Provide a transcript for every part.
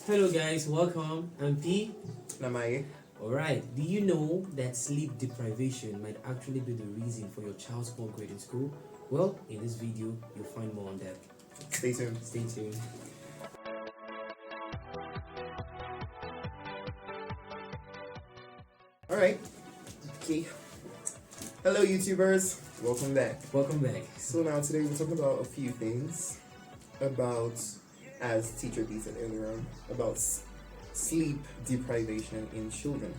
Hello guys, welcome. I'm P. Namaye. Alright, do you know that sleep deprivation might actually be the reason for your child's poor grade in school? Well, in this video, you'll find more on that. Stay tuned. Stay tuned. Alright. Okay. Hello YouTubers. Welcome back. Welcome back. So now today we're talking about a few things about, as teacher B said earlier on, about sleep deprivation in children.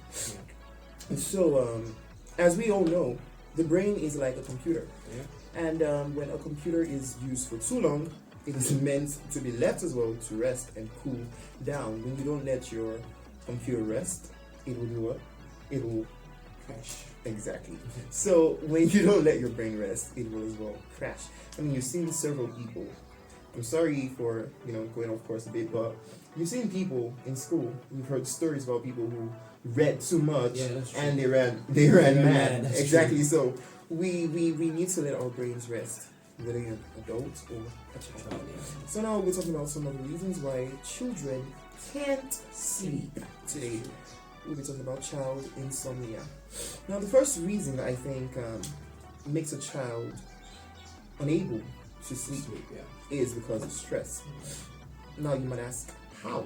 Yeah. So as we all know, the brain is like a computer. Yeah. And when a computer is used for too long, it is meant to be left as well to rest and cool down. When you don't let your computer rest, it will do what? It will Crash. exactly. So when you don't let your brain rest, it will as well crash. I mean, you've seen several people. I'm sorry for going off course a bit, but you've seen people in school. You've heard stories about people who read too much, Yeah, that's true. and they ran mad. That's Exactly. true. So we need to let our brains rest, whether you're an adult or a child. Child, yeah. So now we're talking about some of the reasons why children can't sleep. Today we'll be talking about child insomnia. Now the first reason I think makes a child unable to sleep Yeah. is because of stress. Now you might ask, how?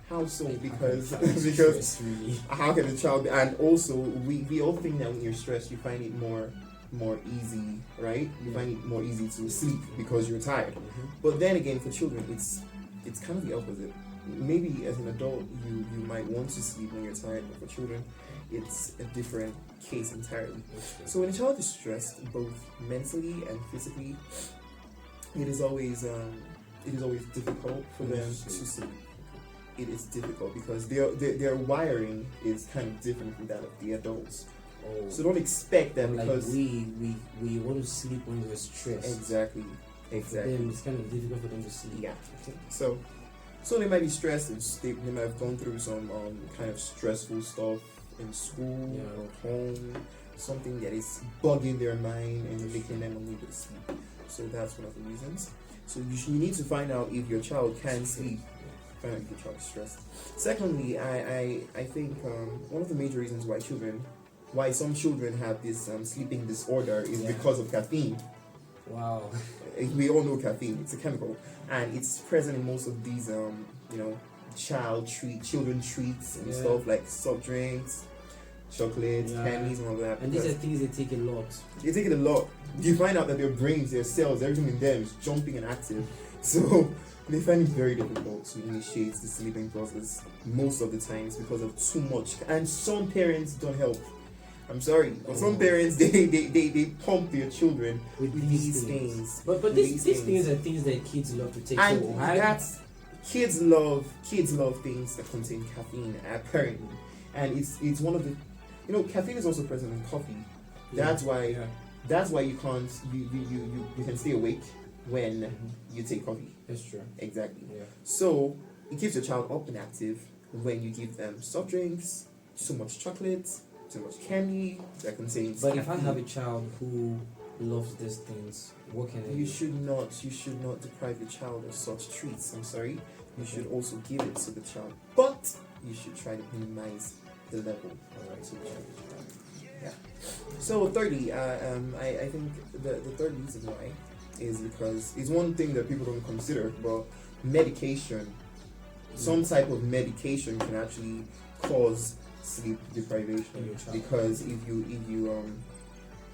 How so? Because Stress, really. how can a child? And also we all think that when you're stressed, you find it more easy, right? You Yeah. find it more easy to sleep because you're tired. Mhm. But then again, for children, it's kind of the opposite. Maybe as an adult, you might want to sleep when you're tired, but for children, it's a different case entirely. That's true. So when a child is stressed, both mentally and physically, it is always difficult for them to sleep. It is difficult because their wiring is kind of different from that of the adults. Oh. So don't expect that like because we want to sleep when we're stressed. exactly. For them, it's kind of difficult for them to sleep. Yeah. Okay. So they might be stressed. And they might have gone through some kind of stressful stuff in school Yeah. or home, something that is bugging their mind and making them unable to sleep. So that's one of the reasons. So you need to find out if your child can sleep. Find out if your child is stressed. Secondly, I think one of the major reasons why some children have this sleeping disorder is Yeah. because of caffeine. Wow. We all know caffeine, it's a chemical, and it's present in most of these children treats and Yeah. stuff like soft drinks, chocolates, Yeah. candies, and all that. And these are because things they take a lot. they take it a lot. You find out that their brains, their cells, everything in them is jumping and active, so they find it very difficult to initiate the sleeping process most of the times because of too much. And some parents don't help. I'm sorry, but some parents they pump their children With these things. But These these things are things that kids love to take. And So why? that's kids love things that contain caffeine apparently, and it's one of the caffeine is also present in coffee. That's why you can't you can stay awake when you take coffee. That's true. Exactly. Yeah. So it keeps your child up and active when you give them soft drinks, too much chocolate, too much candy that contains But if I caffeine. have a child who loves these things, what can I You do? should not deprive your child of such treats. I'm sorry. You should also give it to the child, but you should try to minimize the level. Alright, so Yeah. So thirdly, I think the third reason why is because it's one thing that people don't consider, but medication, some type of medication can actually cause sleep In deprivation your child. because if you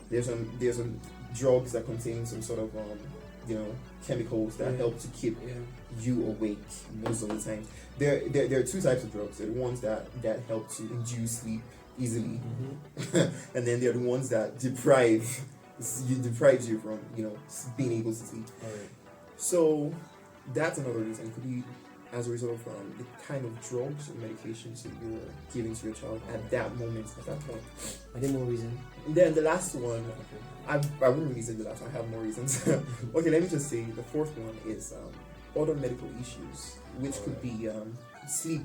there's some drugs that contain some sort of chemicals that Yeah. help to keep yeah. you awake most of the time. There are two types of drugs. There are the ones that help to induce sleep easily, and then there are the ones that deprives you from being able to sleep. Alright. So that's another reason. It could be as a result of the kind of drugs or medications that you're giving to your child at that moment, at that point. Are there more reasons? And then the last one, Okay. I wouldn't really say the last one, I have more reasons. Okay, let me just say the fourth one is other medical issues, which could be sleep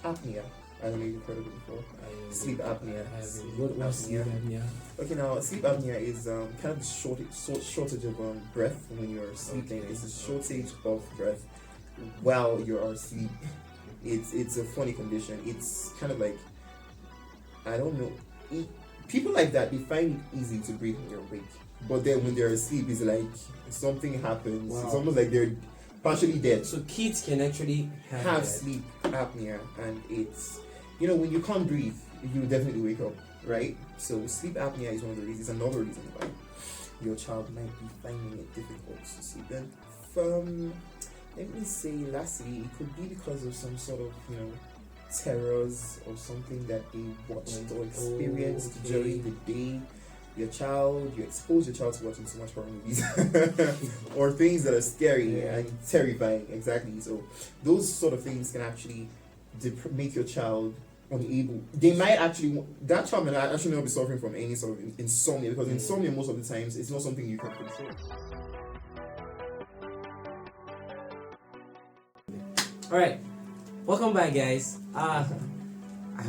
apnea. I don't know if you've heard of it before. Sleep apnea. I Sleep haven't. What's sleep apnea? apnea? Okay, now sleep apnea is kind of the shortage of breath when you're sleeping. Okay. It's a shortage of breath while you're asleep. It's a funny condition. It's kind of like, I don't know. People like that, they find it easy to breathe when they're awake, but then when they're asleep, it's like something happens. Wow. It's almost like they're partially dead. So kids can actually have that. Sleep apnea, and it's, when you can't breathe, you definitely wake up, right? So sleep apnea is one of the reasons. Another reason why your child might be finding it difficult to sleep. Then from, let me say, lastly, it could be because of some sort of terrors or something that they watched or experienced during the day. You expose your child to watching so much horror movies or things that are scary and terrifying. Exactly. So those sort of things can actually make your child unable. That child might actually not be suffering from any sort of insomnia, because insomnia most of the times it's not something you can control. All right, welcome back, guys. I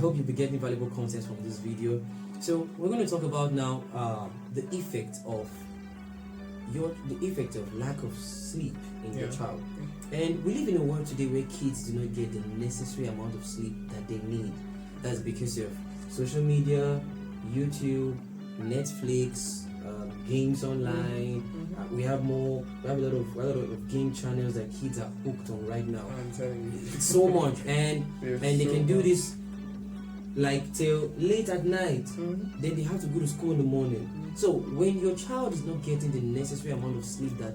hope you'll be getting valuable content from this video. So we're going to talk about now the effect of lack of sleep in your child. And we live in a world today where kids do not get the necessary amount of sleep that they need. That's because of social media, YouTube, Netflix, games online. We have a lot of game channels that kids are hooked on right now. I'm telling you, It's so much, and they can do this like till late at night. Then they have to go to school in the morning. So when your child is not getting the necessary amount of sleep that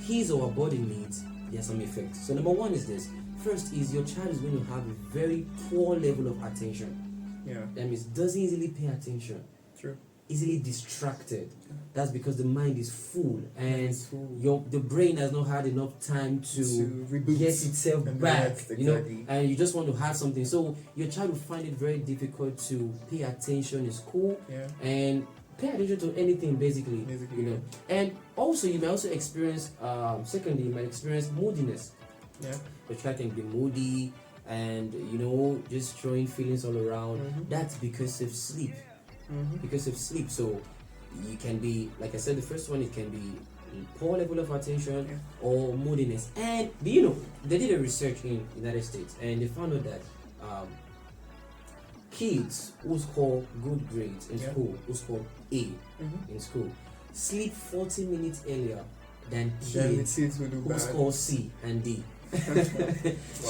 his or her body needs, there's some effects. So number one is this. First is your child is going to have a very poor level of attention. That means doesn't easily pay attention. True. Easily distracted. That's because the mind is full, and the brain has not had enough time to reboot, get itself back. Relax, exactly. And you just want to have something. So your child will find it very difficult to pay attention in school and pay attention to anything basically. And also you may also experience secondly, you might experience moodiness. Your child can be moody and just throwing feelings all around. That's because of sleep. So you can be, like I said, the first one, it can be poor level of attention or moodiness. And they did a research in the United States, and they found out that kids who score good grades in school, who score A in school, sleep 40 minutes earlier than kids who score C and D.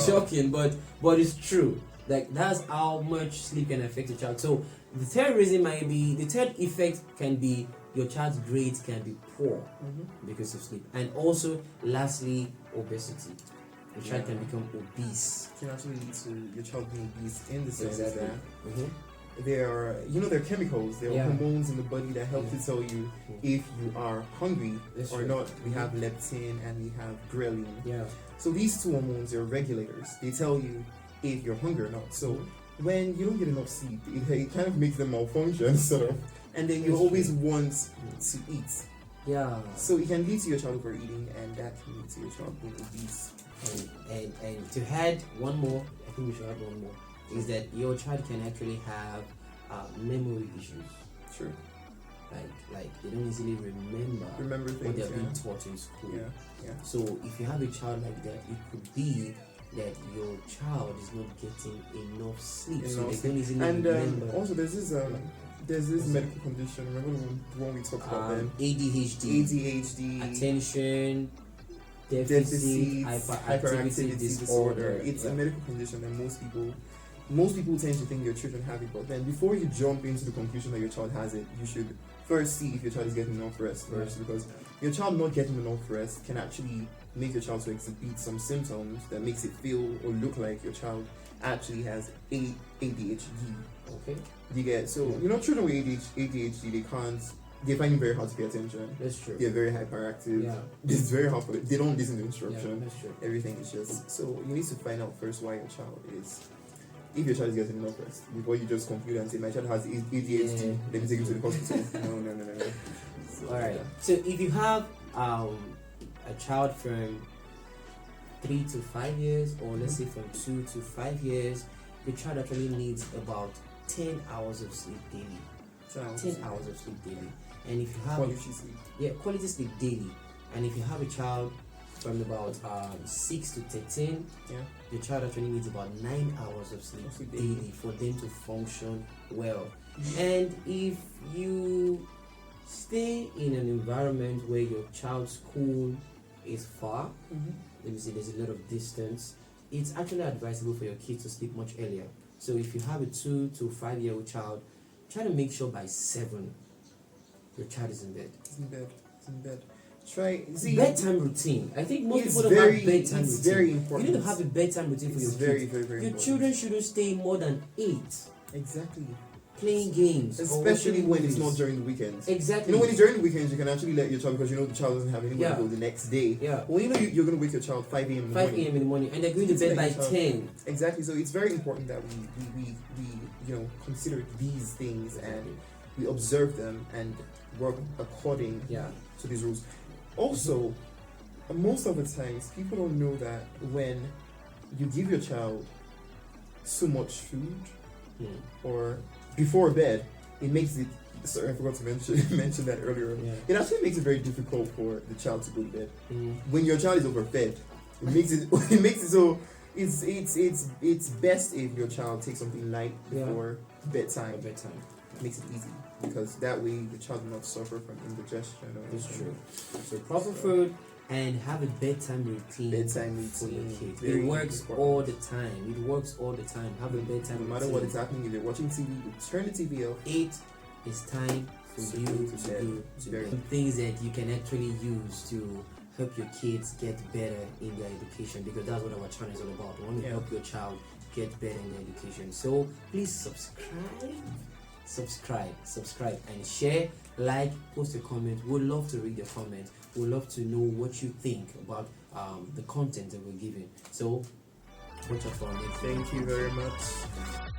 Shocking, but it's true. Like, that's how much sleep can affect a child. So the third effect can be your child's grades can be poor because of sleep. And also, lastly, obesity. Your child can become obese. It can actually lead to your child being obese in the sense that there are chemicals, there are hormones in the body that help to tell you if you are hungry or not. We have leptin and we have ghrelin. So these two hormones are regulators. They tell you if you're hungry or not. So when you don't get enough sleep, it kind of makes them malfunction, sort of. And then you always want to eat. So it can lead to your child overeating, and that can lead to your child being obese. And to add one more, I think we should add one more, is that your child can actually have memory issues. True. Like they don't easily remember things, what they're being taught in school. So if you have a child like that, it could be that your child is not getting enough sleep, so they don't easily remember. Also, there's this medical condition. Remember the one we talked about then? ADHD, attention deficit hyperactivity disorder. It's a medical condition that most people tend to think their children have it, but then before you jump into the conclusion that your child has it, you should first see if your child is getting enough rest first, because your child not getting enough rest can actually make your child to exhibit some symptoms that makes it feel or look like your child actually has ADHD. Okay. You get children with ADHD, they find it very hard to pay attention. That's true. They're very hyperactive. It's very hard for them. They don't listen to instruction. That's true. Everything is just so you need to find out first why your child is. If your child is getting enough rest, before you just conclude and say my child has ADHD, let me take him to the hospital. No. So, alright. So if you have a child from 3 to 5 years, or let's say from 2 to 5 years, the child actually needs about 10 hours of sleep daily. 10 hours of sleep daily. And if you have quality sleep. Quality sleep daily. And if you have a child from about 6 to 13, your child actually needs about 9 hours of sleep daily for them to function well. And if you stay in an environment where your child's school is far, let me say there's a lot of distance, it's actually advisable for your kids to sleep much earlier. So if you have a 2 to 5 year old child, try to make sure by 7 your child is in bed. It's in bed. Try bedtime routine. I think most people don't have bedtime routine. Very important. You need to have a bedtime routine for your kids. Very your important. children shouldn't stay more than 8. Exactly. Playing games, especially when it's not during the weekends. Exactly. You know, when it's during the weekends, you can actually let your child, because you know the child doesn't have anywhere to go the next day. Yeah. Well, you know you're going to wake your child 5 a.m. in the morning. 5 a.m. in the morning, and they're going to bed by 10. Exactly. So it's very important that we consider these things and we observe them and work according to these rules. Also, most of the times, people don't know that when you give your child so much food or before bed, it makes it. Sorry, I forgot to mention that earlier. Yeah. It actually makes it very difficult for the child to go to bed. When your child is overfed, it makes it so. It's best if your child takes something light before bedtime. It makes it easy, because that way the child will not suffer from indigestion. It's true. So proper food and have a bedtime routine for your kids. It works all the time. Have a bedtime routine. No matter what is happening, if you're watching TV, you turn the TV off. 8 is time for you to do things that you can actually use to help your kids get better in their education, because that's what our channel is all about. We want to help your child get better in their education. So please subscribe and share, like, post a comment. We'd love to read your comment. We'd love to know what you think about the content that we're giving. So watch out for our next video. Thank you very much.